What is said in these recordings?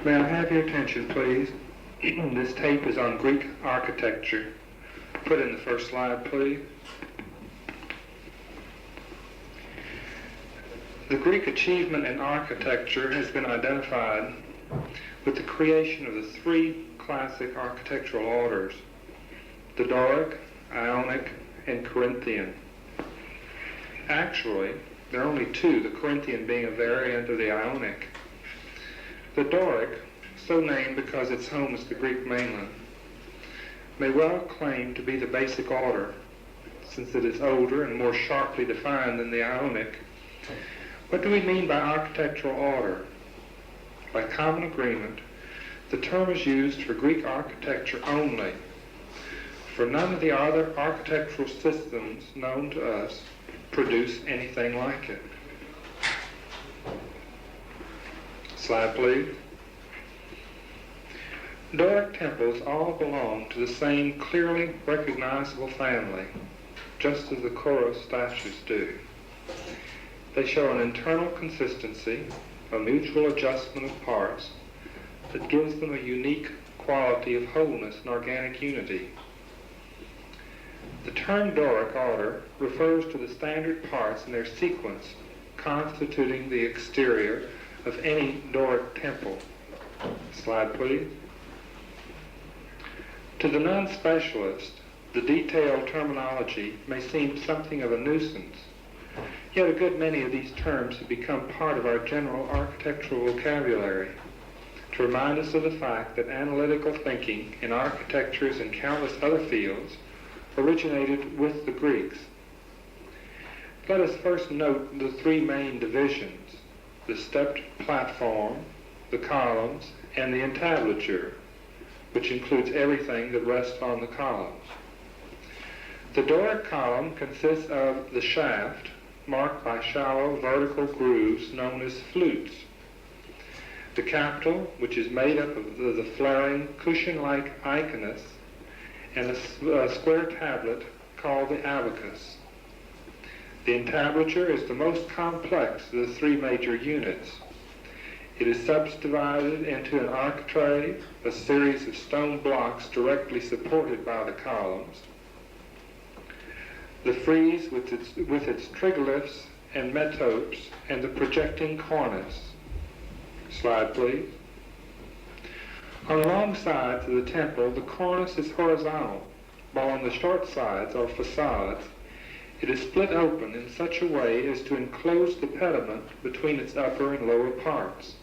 May I have your attention, please? This tape is on Greek architecture. Put in the first slide, please. The Greek achievement in architecture has been identified with the creation of the three classic architectural orders: the Doric, Ionic, and Corinthian. Actually, there are only two, the Corinthian being a variant of the Ionic. The Doric, so named because its home is the Greek mainland, may well claim to be the basic order, since it is older and more sharply defined than the Ionic. What do we mean by architectural order? By common agreement, the term is used for Greek architecture only, for none of the other architectural systems known to us produce anything like it. Slide, please. Doric temples all belong to the same clearly recognizable family, just as the Chorus statues do. They show an internal consistency, a mutual adjustment of parts that gives them a unique quality of wholeness and organic unity. The term Doric order refers to the standard parts in their sequence constituting the exterior of any Doric temple. Slide, please. To the non-specialist, the detailed terminology may seem something of a nuisance, yet a good many of these terms have become part of our general architectural vocabulary to remind us of the fact that analytical thinking in architecture and countless other fields originated with the Greeks. Let us first note the three main divisions: the stepped platform, the columns, and the entablature, which includes everything that rests on the columns. The Doric column consists of the shaft, marked by shallow vertical grooves known as flutes, the capital, which is made up of the flaring cushion-like iconus, and a square tablet called the abacus. The entablature is the most complex of the three major units. It is subdivided into an architrave, a series of stone blocks directly supported by the columns, the frieze with its triglyphs and metopes, and the projecting cornice. Slide, please. On the long sides of the temple, the cornice is horizontal, while on the short sides, or facades, it is split open in such a way as to enclose the pediment between its upper and lower parts.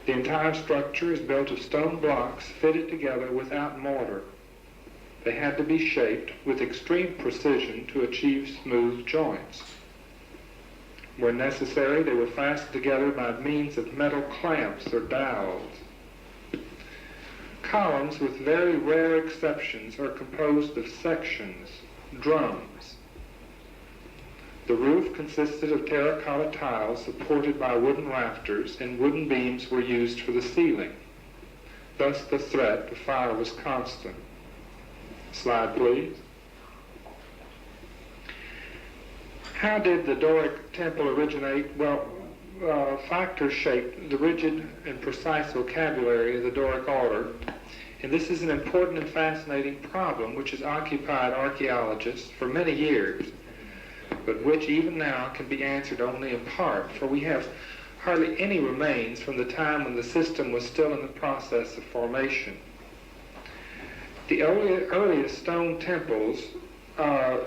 The entire structure is built of stone blocks fitted together without mortar. They had to be shaped with extreme precision to achieve smooth joints. Where necessary, they were fastened together by means of metal clamps or dowels. Columns, with very rare exceptions, are composed of sections, drums. The roof consisted of terracotta tiles supported by wooden rafters, and wooden beams were used for the ceiling. Thus the threat of fire was constant. Slide, please. How did the Doric temple originate? Well, factors shaped the rigid and precise vocabulary of the Doric order, and this is an important and fascinating problem which has occupied archaeologists for many years, but which even now can be answered only in part, for we have hardly any remains from the time when the system was still in the process of formation. The earliest stone temples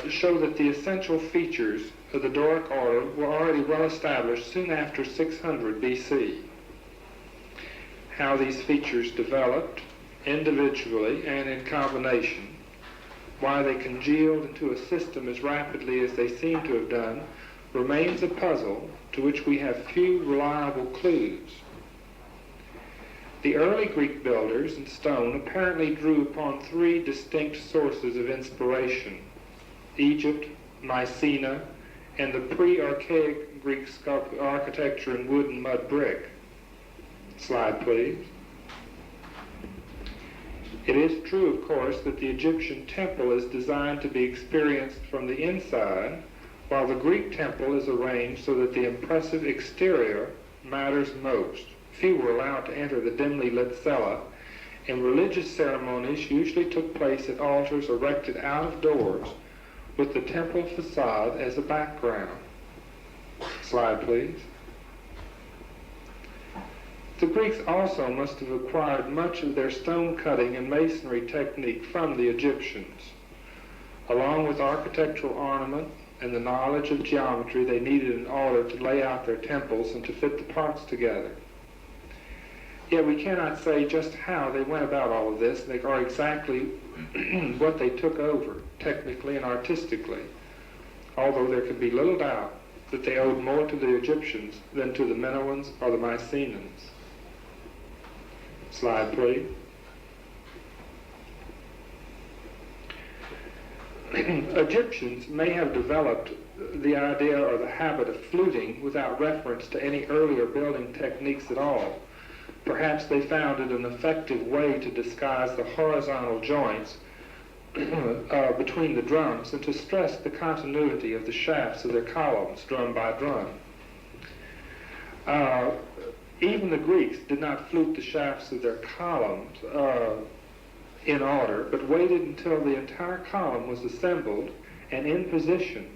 show that the essential features of the Doric order were already well established soon after 600 BC. How these features developed individually and in combination, why they congealed into a system as rapidly as they seem to have done, remains a puzzle to which we have few reliable clues. The early Greek builders in stone apparently drew upon three distinct sources of inspiration: Egypt, Mycenae, and the pre-archaic Greek architecture in wood and mud brick. Slide, please. It is true, of course, that the Egyptian temple is designed to be experienced from the inside, while the Greek temple is arranged so that the impressive exterior matters most, Few were allowed to enter the dimly lit cella, and religious ceremonies usually took place at altars erected out of doors with the temple facade as a background. Slide, please. The Greeks also must have acquired much of their stone cutting and masonry technique from the Egyptians. Along with architectural ornament and the knowledge of geometry they needed in order to lay out their temples and to fit the parts together. Yet we cannot say just how they went about all of this, or exactly what they took over, technically and artistically, although there can be little doubt that they owed more to the Egyptians than to the Minoans or the Mycenaeans. Slide, please. Egyptians may have developed the idea or the habit of fluting without reference to any earlier building techniques at all. Perhaps they found it an effective way to disguise the horizontal joints between the drums and to stress the continuity of the shafts of their columns, drum by drum. Even the Greeks did not flute the shafts of their columns in order, but waited until the entire column was assembled and in position.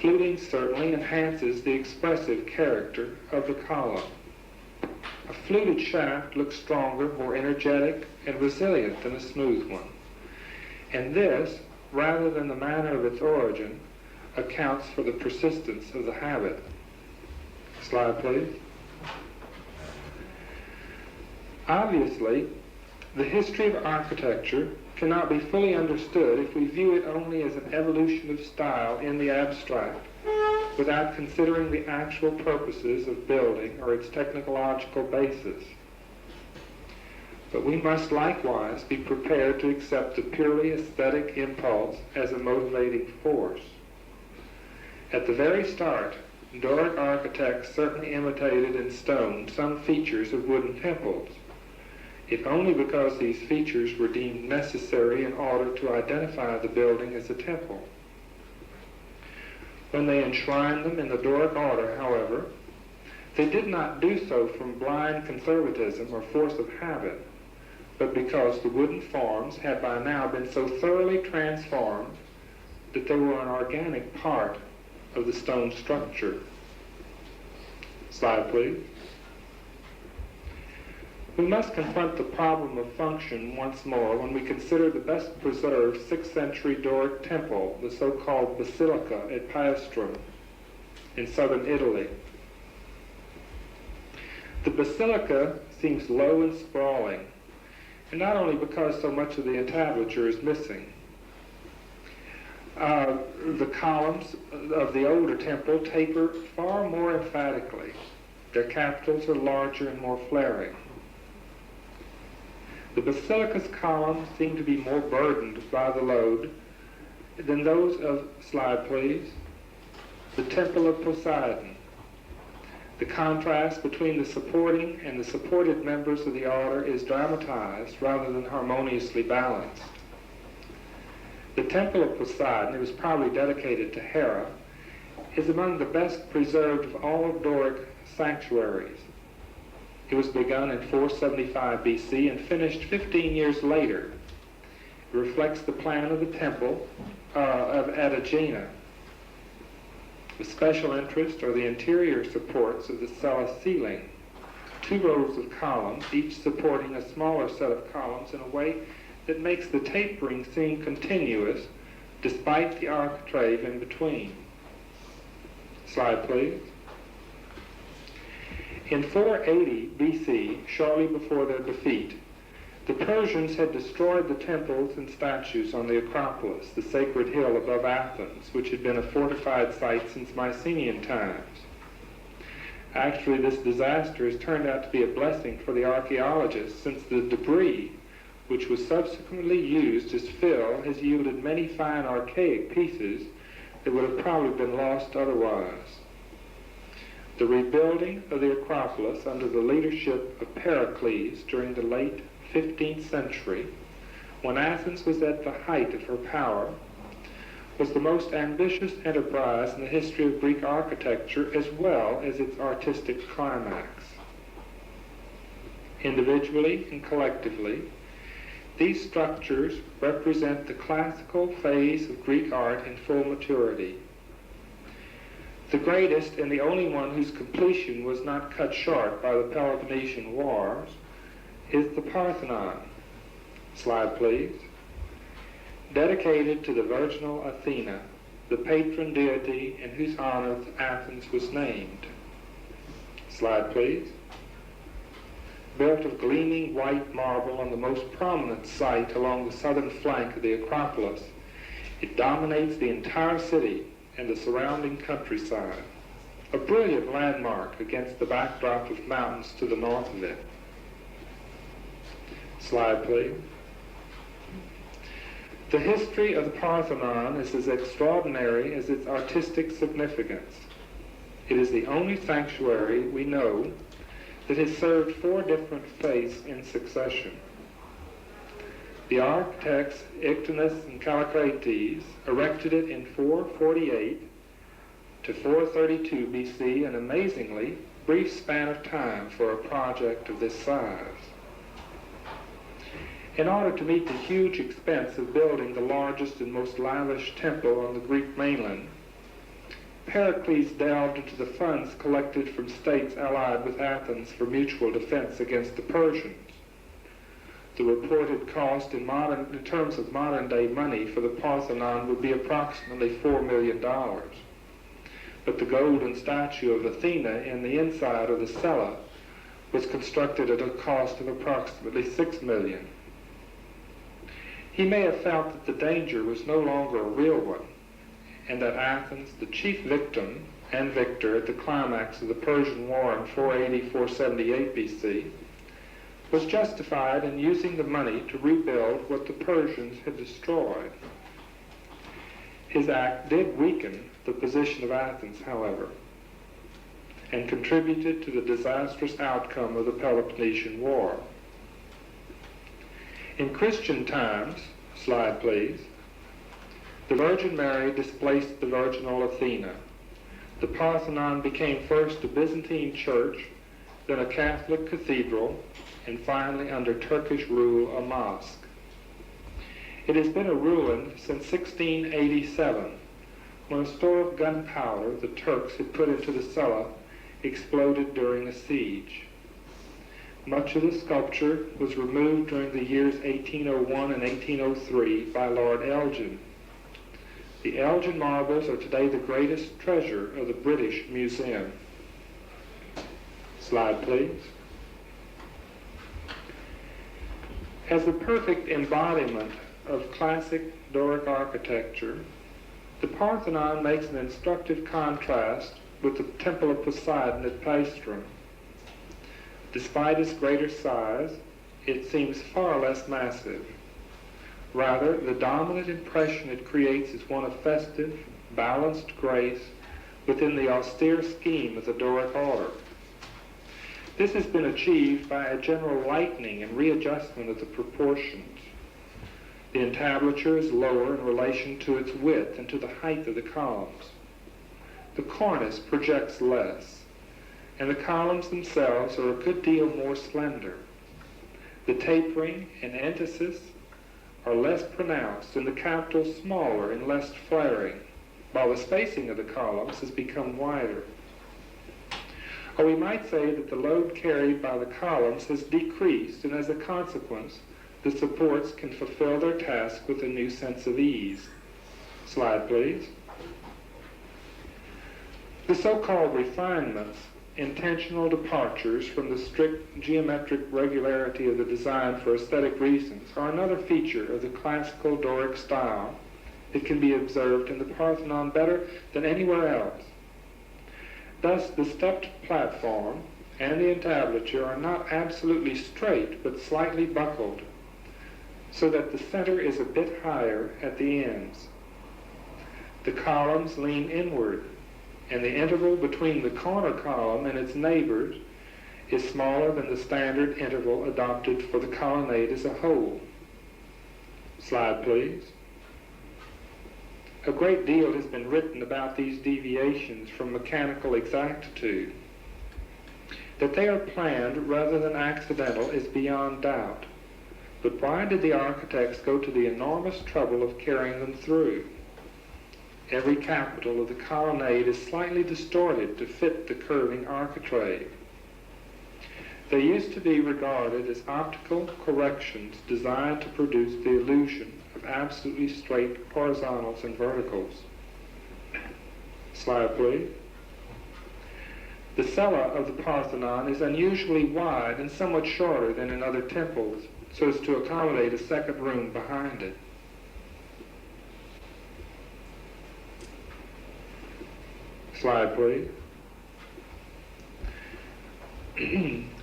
Fluting certainly enhances the expressive character of the column. A fluted shaft looks stronger, more energetic, and resilient than a smooth one. And this, rather than the manner of its origin, accounts for the persistence of the habit. Slide, please. Obviously, the history of architecture cannot be fully understood if we view it only as an evolution of style in the abstract, without considering the actual purposes of building or its technological basis. But we must likewise be prepared to accept the purely aesthetic impulse as a motivating force. At the very start, Doric architects certainly imitated in stone some features of wooden temples, if only because these features were deemed necessary in order to identify the building as a temple. When they enshrined them in the Doric order, however, they did not do so from blind conservatism or force of habit, but because the wooden forms had by now been so thoroughly transformed that they were an organic part of the stone structure. Slide, please. We must confront the problem of function once more when we consider the best preserved 6th century Doric temple, the so-called Basilica at Paestum in southern Italy. The basilica seems low and sprawling, and not only because so much of the entablature is missing. The columns of the older temple taper far more emphatically. Their capitals are larger and more flaring. The basilica's columns seem to be more burdened by the load than those of, slide please, the Temple of Poseidon. The contrast between the supporting and the supported members of the order is dramatized rather than harmoniously balanced. The Temple of Poseidon, it was probably dedicated to Hera, is among the best preserved of all of Doric sanctuaries. It was begun in 475 BC and finished 15 years later. It reflects the plan of the temple at Aegina. The special interest are the interior supports of the cella ceiling, 2 rows of columns, each supporting a smaller set of columns in a way that makes the tapering seem continuous despite the architrave in between. Slide, please. In 480 BC, shortly before their defeat, the Persians had destroyed the temples and statues on the Acropolis, the sacred hill above Athens, which had been a fortified site since Mycenaean times. Actually, this disaster has turned out to be a blessing for the archaeologists, since the debris, which was subsequently used as fill, has yielded many fine archaic pieces that would have probably been lost otherwise. The rebuilding of the Acropolis under the leadership of Pericles during the late 15th century, when Athens was at the height of her power, was the most ambitious enterprise in the history of Greek architecture as well as its artistic climax. Individually and collectively, these structures represent the classical phase of Greek art in full maturity. The greatest and the only one whose completion was not cut short by the Peloponnesian Wars is the Parthenon. Slide, please. Dedicated to the virginal Athena, the patron deity in whose honor Athens was named. Slide, please. Built of gleaming white marble on the most prominent site along the southern flank of the Acropolis, it dominates the entire city and the surrounding countryside, a brilliant landmark against the backdrop of mountains to the north of it. Slide, please. The history of the Parthenon is as extraordinary as its artistic significance. It is the only sanctuary we know that has served 4 different faiths in succession. The architects Ictinus and Callicrates erected it in 448 to 432 BC, an amazingly brief span of time for a project of this size. In order to meet the huge expense of building the largest and most lavish temple on the Greek mainland, Pericles delved into the funds collected from states allied with Athens for mutual defense against the Persians. The reported cost in terms of modern-day money for the Parthenon would be approximately $4 million. But the golden statue of Athena in the inside of the cella was constructed at a cost of approximately $6 million. He may have felt that the danger was no longer a real one, and that Athens, the chief victim and victor at the climax of the Persian War in 480-478 BC, was justified in using the money to rebuild what the Persians had destroyed. His act did weaken the position of Athens, however, and contributed to the disastrous outcome of the Peloponnesian War. In Christian times, slide please, the Virgin Mary displaced the virginal Athena. The Parthenon became first a Byzantine church, then a Catholic cathedral, and finally, under Turkish rule, a mosque. It has been a ruin since 1687, when a store of gunpowder the Turks had put into the cella exploded during a siege. Much of the sculpture was removed during the years 1801 and 1803 by Lord Elgin. The Elgin marbles are today the greatest treasure of the British Museum. Slide, please. As a perfect embodiment of classic Doric architecture, the Parthenon makes an instructive contrast with the Temple of Poseidon at Paestum. Despite its greater size, it seems far less massive. Rather, the dominant impression it creates is one of festive, balanced grace within the austere scheme of the Doric order. This has been achieved by a general lightening and readjustment of the proportions. The entablature is lower in relation to its width and to the height of the columns. The cornice projects less, and the columns themselves are a good deal more slender. The tapering and entasis are less pronounced, and the capitals smaller and less flaring, while the spacing of the columns has become wider. Or we might say that the load carried by the columns has decreased, and as a consequence, the supports can fulfill their task with a new sense of ease. Slide, please. The so-called refinements, intentional departures from the strict geometric regularity of the design for aesthetic reasons, are another feature of the classical Doric style that can be observed in the Parthenon better than anywhere else. Thus, the stepped platform and the entablature are not absolutely straight, but slightly buckled, so that the center is a bit higher at the ends. The columns lean inward, and the interval between the corner column and its neighbors is smaller than the standard interval adopted for the colonnade as a whole. Slide, please. A great deal has been written about these deviations from mechanical exactitude. That they are planned rather than accidental is beyond doubt. But why did the architects go to the enormous trouble of carrying them through? Every capital of the colonnade is slightly distorted to fit the curving architrave. They used to be regarded as optical corrections designed to produce the illusion of absolutely straight horizontals and verticals. Slide, please. The cella of the Parthenon is unusually wide and somewhat shorter than in other temples, so as to accommodate a second room behind it. Slide, please.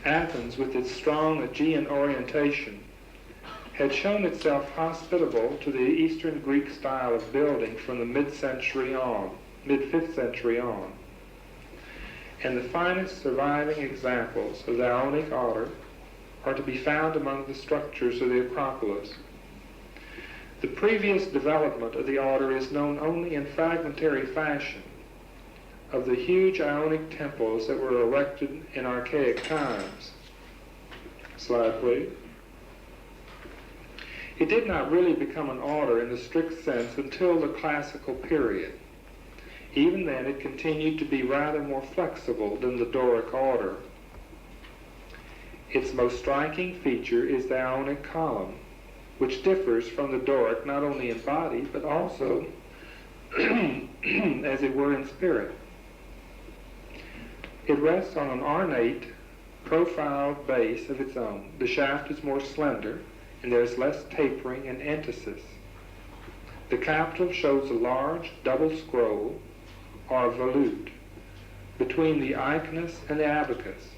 Athens, with its strong Aegean orientation, had shown itself hospitable to the Eastern Greek style of building from the mid-5th century on. And the finest surviving examples of the Ionic order are to be found among the structures of the Acropolis. The previous development of the order is known only in fragmentary fashion. Of the huge Ionic temples that were erected in archaic times. Slide, please. It did not really become an order in the strict sense until the classical period. Even then, it continued to be rather more flexible than the Doric order. Its most striking feature is the Ionic column, which differs from the Doric not only in body, but also, as it were, in spirit. It rests on an ornate, profiled base of its own. The shaft is more slender, and there is less tapering and emphasis. The capital shows a large double scroll, or volute, between the iconus and the abacus,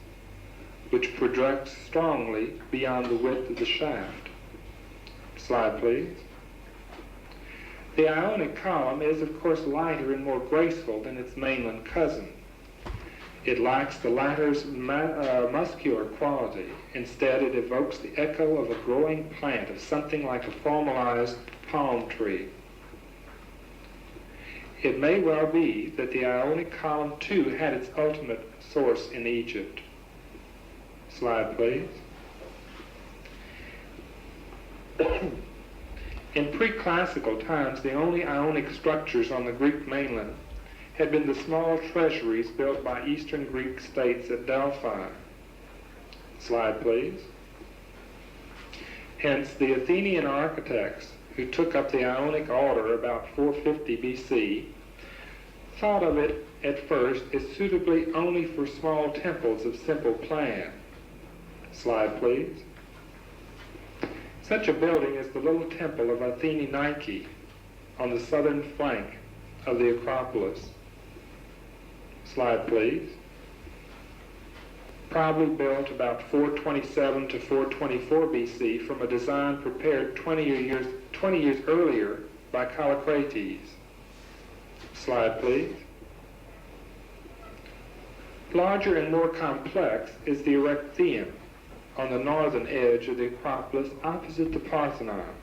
which projects strongly beyond the width of the shaft. Slide, please. The Ionic column is, of course, lighter and more graceful than its mainland cousin. It lacks the latter's muscular quality. Instead, it evokes the echo of a growing plant of something like a formalized palm tree. It may well be that the Ionic column, too, had its ultimate source in Egypt. Slide, please. In pre-classical times, the only Ionic structures on the Greek mainland had been the small treasuries built by Eastern Greek states at Delphi. Slide, please. Hence, the Athenian architects, who took up the Ionic order about 450 BC, thought of it at first as suitably only for small temples of simple plan. Slide, please. Such a building is the little temple of Athene Nike on the southern flank of the Acropolis. Slide, please. Probably built about 427 to 424 BC from a design prepared 20 years earlier by Callicrates. Slide, please. Larger and more complex is the Erechtheion on the northern edge of the Acropolis opposite the Parthenon.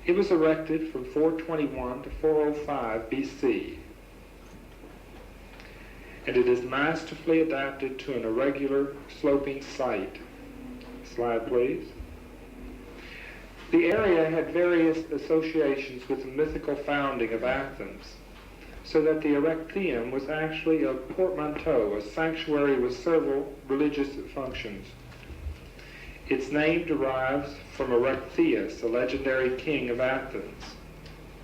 It was erected from 421 to 405 BC. And it is masterfully adapted to an irregular sloping site. Slide, please. The area had various associations with the mythical founding of Athens, so that the Erechtheion was actually a portmanteau, a sanctuary with several religious functions. Its name derives from Erechtheus, a legendary king of Athens.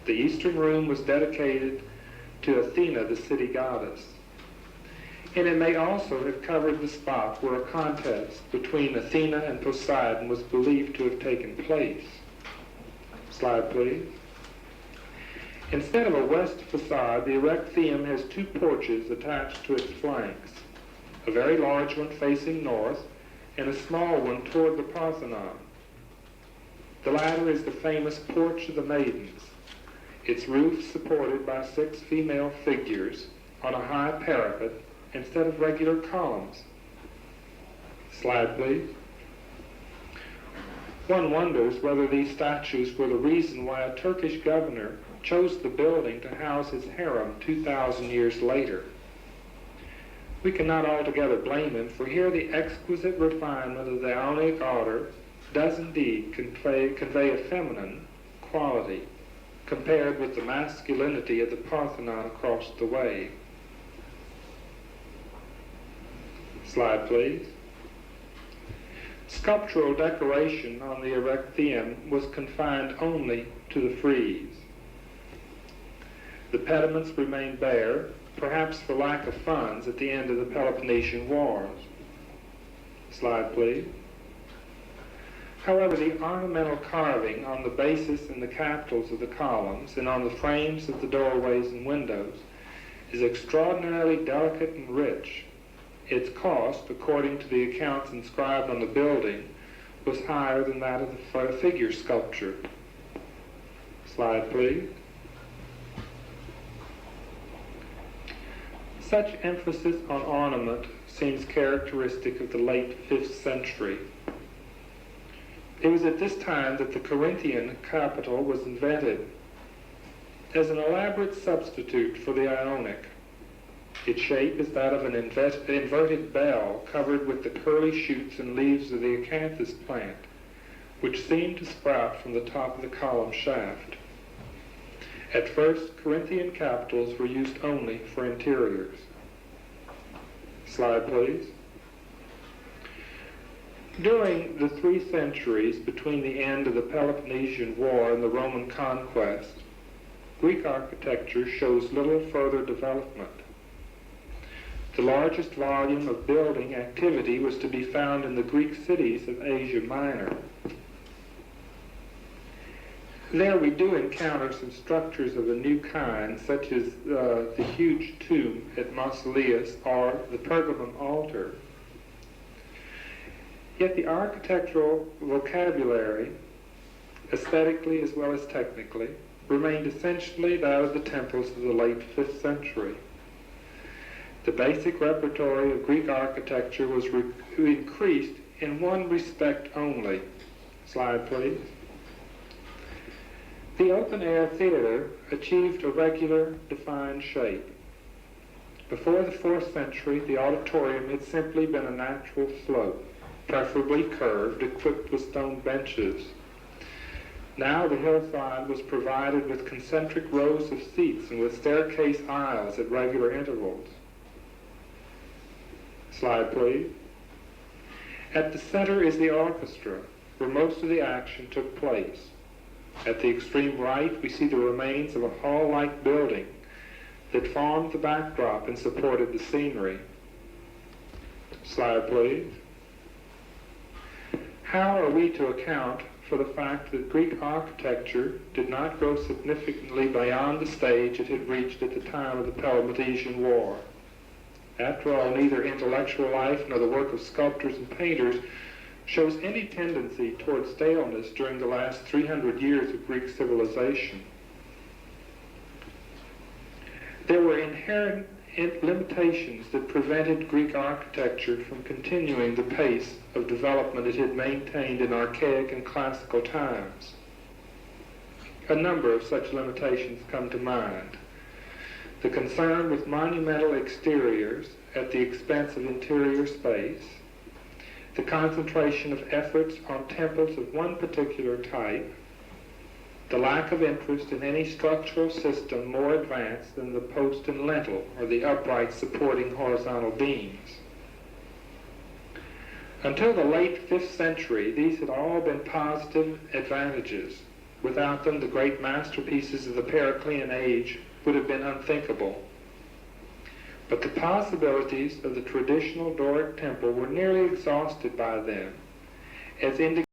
The eastern room was dedicated to Athena, the city goddess. And it may also have covered the spot where a contest between Athena and Poseidon was believed to have taken place. Slide, please. Instead of a west facade, the Erechtheion has two porches attached to its flanks, a very large one facing north and a small one toward the Parthenon. The latter is the famous Porch of the Maidens, its roof supported by 6 female figures on a high parapet instead of regular columns. Slide, please. One wonders whether these statues were the reason why a Turkish governor chose the building to house his harem 2,000 years later. We cannot altogether blame him, for here the exquisite refinement of the Ionic order does indeed convey a feminine quality, compared with the masculinity of the Parthenon across the way. Slide, please. Sculptural decoration on the Erechtheum was confined only to the frieze. The pediments remained bare, perhaps for lack of funds at the end of the Peloponnesian Wars. Slide, please. However, the ornamental carving on the bases and the capitals of the columns and on the frames of the doorways and windows is extraordinarily delicate and rich. Its cost, according to the accounts inscribed on the building, was higher than that of the figure sculpture. Slide, please. Such emphasis on ornament seems characteristic of the late 5th century. It was at this time that the Corinthian capital was invented as an elaborate substitute for the Ionic. Its shape is that of an inverted bell covered with the curly shoots and leaves of the acanthus plant, which seem to sprout from the top of the column shaft. At first, Corinthian capitals were used only for interiors. Slide, please. During the 3 centuries between the end of the Peloponnesian War and the Roman conquest, Greek architecture shows little further development. The largest volume of building activity was to be found in the Greek cities of Asia Minor. There we do encounter some structures of a new kind, such as the huge tomb at Mausoleus or the Pergamum altar. Yet the architectural vocabulary, aesthetically as well as technically, remained essentially that of the temples of the late 5th century. The basic repertory of Greek architecture was increased in one respect only. Slide, please. The open-air theater achieved a regular, defined shape. Before the 4th century, the auditorium had simply been a natural slope, preferably curved, equipped with stone benches. Now the hillside was provided with concentric rows of seats and with staircase aisles at regular intervals. Slide, please. At the center is the orchestra, where most of the action took place. At the extreme right, we see the remains of a hall-like building that formed the backdrop and supported the scenery. Slide, please. How are we to account for the fact that Greek architecture did not grow significantly beyond the stage it had reached at the time of the Peloponnesian War? After all, neither intellectual life nor the work of sculptors and painters shows any tendency toward staleness during the last 300 years of Greek civilization. There were inherent limitations that prevented Greek architecture from continuing the pace of development it had maintained in archaic and classical times. A number of such limitations come to mind. The concern with monumental exteriors at the expense of interior space, the concentration of efforts on temples of one particular type, the lack of interest in any structural system more advanced than the post and lintel or the upright supporting horizontal beams. Until the late 5th century, these had all been positive advantages. Without them, the great masterpieces of the Periclean age would have been unthinkable. But the possibilities of the traditional Doric temple were nearly exhausted by them, as indicated